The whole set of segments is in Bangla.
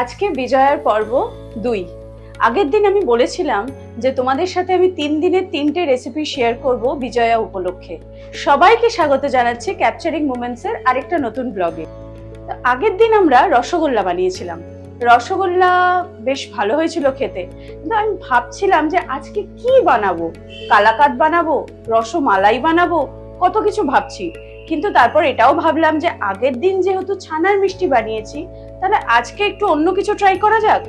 আজকে বিজয়ার পর্ব 2। আগের দিন আমি বলেছিলাম যে তোমাদের সাথে আমি 3 দিনের 3টে রেসিপি শেয়ার করব বিজয়া উপলক্ষে। সবাইকে স্বাগত জানাচ্ছি ক্যাপচারিং মোমেন্টস এর আরেকটা নতুন ব্লগে। আগের দিন আমরা রসগোল্লা বানিয়েছিলাম। রসগোল্লা বেশ ভালো হয়েছিল খেতে, কিন্তু আমি ভাবছিলাম যে আজকে কি বানাবো, কালাকাদ বানাবো, রসমালাই বানাবো, কত কিছু ভাবছি। কিন্তু তারপর এটাও ভাবলাম যে আগের দিন যেহেতু ছানার মিষ্টি বানিয়েছি, তাহলে আজকে একটু অন্য কিছু ট্রাই করা যাক।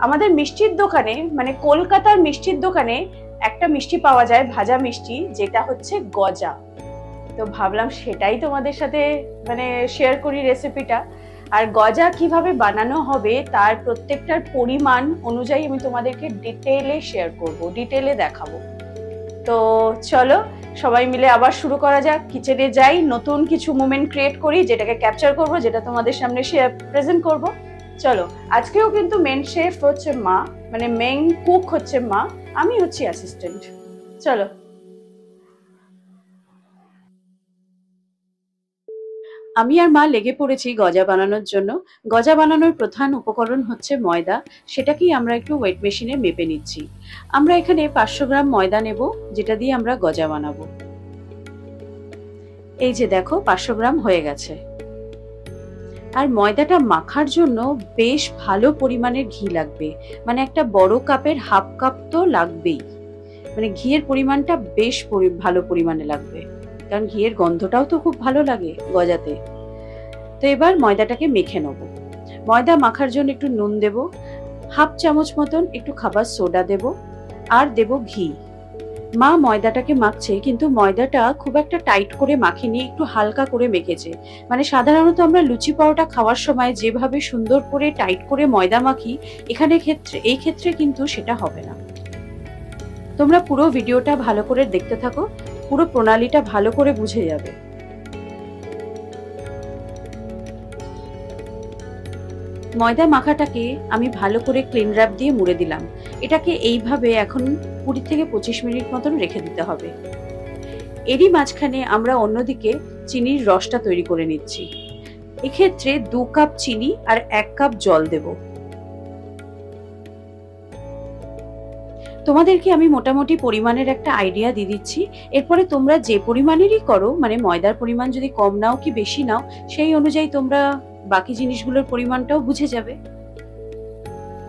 আমাদের মিষ্টির দোকানে, মানে কলকাতার মিষ্টির দোকানে একটা মিষ্টি পাওয়া যায়, ভাজা মিষ্টি, যেটা হচ্ছে গজা। তো ভাবলাম সেটাই তোমাদের সাথে শেয়ার করি রেসিপিটা। আর গজা কিভাবে বানানো হবে তার প্রত্যেকটার পরিমাণ অনুযায়ী আমি তোমাদেরকে ডিটেইলে শেয়ার করব, ডিটেইলে দেখাবো। তো চলো সবাই মিলে আবার শুরু করা যাক। কিচেনে যাই, নতুন কিছু মোমেন্ট ক্রিয়েট করি, যেটাকে ক্যাপচার করব, যেটা তোমাদের সামনে শেয়ার প্রেজেন্ট করব। চলো, আজকেও কিন্তু মেন শেফ হচ্ছে মা, মানে মেইন কুক হচ্ছে মা, আমি হচ্ছি অ্যাসিস্ট্যান্ট। চলো। আমি আর মা লেগে পড়েছি গজা বানানোর জন্য। গজা বানানোর প্রধান উপকরণ হচ্ছে ময়দা, সেটাকেই আমরা একটু ওয়েট মেশিনে মেপে নিচ্ছি। আমরা এখানে 500 গ্রাম ময়দা নেব, যেটা দিয়ে আমরা গজা বানাবো। এই যে দেখো 500 গ্রাম হয়ে গেছে। আর ময়দাটা মাখার জন্য বেশ ভালো পরিমাণের ঘি লাগবে, মানে একটা বড় কাপের হাফ কাপ তো লাগবেই। মানে ঘিয়ের পরিমাণটা বেশ ভালো পরিমাণে লাগবে, কারণ ঘিয়ের গন্ধটাও তো খুব ভালো লাগে গজাতে। তো এবার ময়দাটাকে মেখে নেব। ময়দা মাখার জন্য একটু নুন দেব, হাফ চামচ মতন একটু খাবার সোডা দেব, আর দেব ঘি। মা ময়দাটাকে মাখছে, কিন্তু ময়দাটা খুব একটা টাইট করে মাখেনি, একটু হালকা করে মেখেছে। মানে সাধারণত আমরা লুচি পরোটা খাওয়ার সময় যেভাবে সুন্দর করে টাইট করে ময়দা মাখি, এই ক্ষেত্রে কিন্তু সেটা হবে না। তোমরা পুরো ভিডিওটা ভালো করে দেখতে থাকো, পুরো প্রণালীটা ভালো করে বুঝে যাবে। ময়দা মাখাটাকে আমি ভালো করে ক্লিন র্যাপ দিয়ে মুড়ে দিলাম। এটাকে এইভাবে এখন 20 থেকে 25 মিনিট মতন রেখে দিতে হবে। এরই মাঝখানে আমরা অন্যদিকে চিনির রসটা তৈরি করে নিচ্ছি। এক্ষেত্রে 2 কাপ চিনি আর 1 কাপ জল দেব। তোমাদেরকে আমি মোটামুটি পরিমাণের একটা আইডিয়া দিয়ে দিচ্ছি। এরপরে তোমরা যে পরিমাণেরই করো, মানে ময়দার পরিমাণ যদি কম নাও কি বেশি নাও, সেই অনুযায়ী তোমরা বাকি জিনিসগুলোর পরিমাণটাও বুঝে যাবে।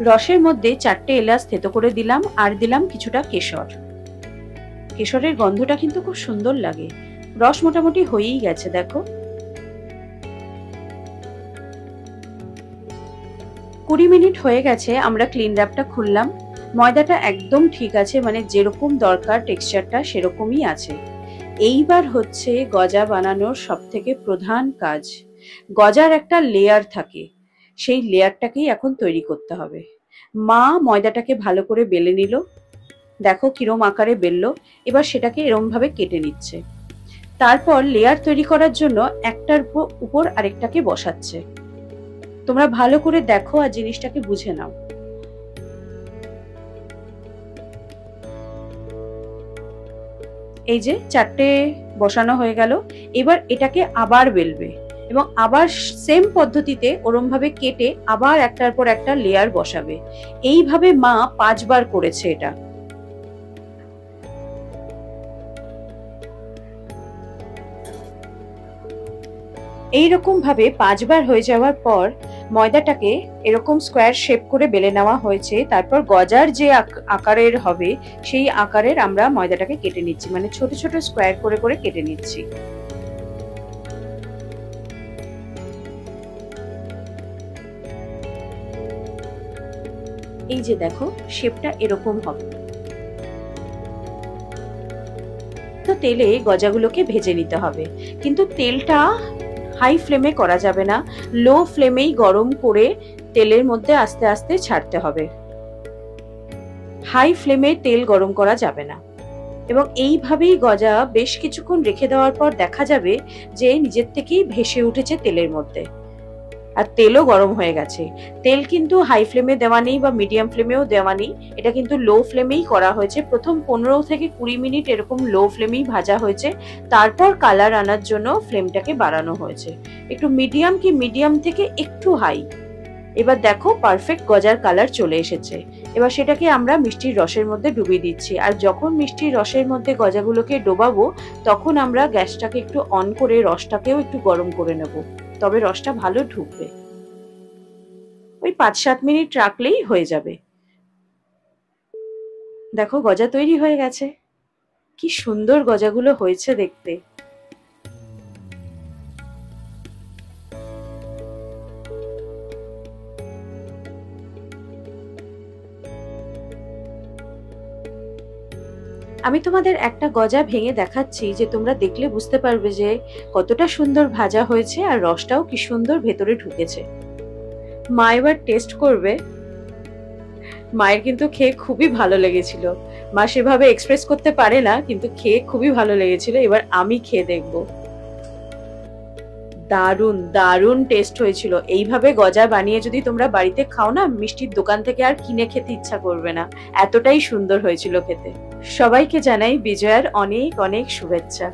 রসের মধ্যে 4টে এলাচ থেতো করে দিলাম, আর দিলাম কিছুটা কেশর। কেশরের গন্ধটা কিন্তু খুব সুন্দর লাগে। রস মোটামুটি হয়েই গেছে, দেখো। 20 মিনিট হয়ে গেছে, আমরা ক্লিন র্যাপটা খুললাম। ময়দাটা একদম ঠিক আছে, মানে যেরকম দরকার টেক্সচারটা সেরকমই আছে। এইবার হচ্ছে গজা বানানোর সবথেকে প্রধান কাজ। গজার একটা লেয়ার থাকে, সেই লেয়ারটাকেই এখন তৈরি করতে হবে। মা ময়দাটাকে ভালো করে বেলে নিল, দেখো কিরম আকারে বেললো। এবার সেটাকে এরম ভাবে কেটে নিচ্ছে। তারপর লেয়ার তৈরি করার জন্য একটার উপর আরেকটাকে বসাচ্ছে। তোমরা ভালো করে দেখো আর জিনিসটাকে বুঝে নাও। এই যে 4টে বসানো হয়ে গেল। এবার এটাকে আবার বেলবে এবং আবার সেম পদ্ধতিতে ওরম ভাবে কেটে আবার একটার পর একটা লেয়ার বসাবে। এইভাবে মা 5 বার করেছে এটা। এইরকম ভাবে 5 বার হয়ে যাওয়ার পর ময়দাটাকে এরকম স্কোয়ার শেপ করে বেলে নেওয়া হয়েছে। তারপর গজার যে আকারের হবে সেই আকারের আমরা ময়দাটাকে কেটে নিচ্ছি, মানে ছোট ছোট স্কোয়ার করে করে কেটে নিচ্ছি। এই যে দেখো শেপটা এরকম হবে। তো তেলে গজাগুলোকে ভেজে নিতে হবে, কিন্তু তেলটা হাই ফ্লেমে করা যাবে না, লো ফ্লেমেই গরম করে তেলের মধ্যে আস্তে আস্তে ছাড়তে হবে। হাই ফ্লেমে তেল গরম করা যাবে না। এবং এইভাবেই গজা বেশ কিছুক্ষণ রেখে দেওয়ার পর দেখা যাবে যে নিজের থেকেই ভেসে উঠেছে তেলের মধ্যে, আর তেলও গরম হয়ে গেছে। তেল কিন্তু হাই ফ্লেমে দেওয়া নেই বা মিডিয়াম ফ্লেমেও দেওয়া নেই, এটা কিন্তু লো ফ্লেমেই করা হয়েছে। প্রথম 15 থেকে 20 মিনিট এরকম লো ফ্লেমেই ভাজা হয়েছে। তারপর কালার আনার জন্য ফ্লেমটাকে বাড়ানো হয়েছে, একটু মিডিয়াম থেকে একটু হাই। এবার দেখো পারফেক্ট গজার কালার চলে এসেছে। এবার সেটাকে আমরা মিষ্টির রসের মধ্যে ডুবিয়ে দিচ্ছি। আর যখন মিষ্টির রসের মধ্যে গজাগুলোকে ডোবাবো তখন আমরা গ্যাসটাকে একটু অন করে রসটাকেও একটু গরম করে নেব, তবে রসটা ভালো ঢুকবে। ওই 5-7 মিনিট রাখলেই হয়ে যাবে। দেখো গজা তৈরি হয়ে গেছে। কি সুন্দর গজাগুলো হয়েছে দেখতে। আমি তোমাদের একটা গজা ভেঙে দেখাচ্ছি, যে তোমরা দেখলে বুঝতে পারবে যে কতটা সুন্দর ভাজা হয়েছে আর রসটাও কি সুন্দর ভেতরে ঢুকেছে। মা এবার টেস্ট করবে। মায়ের কিন্তু খেয়ে খুবই ভালো লেগেছিল। মা সেভাবে এক্সপ্রেস করতে পারে না, কিন্তু খেয়ে খুবই ভালো লেগেছিল। এবার আমি খেয়ে দেখব। দারুণ দারুণ টেস্ট হয়েছিল। এইভাবে গজা বানিয়ে যদি তোমরা বাড়িতে খাও না, মিষ্টির দোকান থেকে আর কিনে খেতে ইচ্ছা করবে না, এতটাই সুন্দর হয়েছিল খেতে। সবাইকে জানাই বিজয়ার অনেক অনেক শুভেচ্ছা।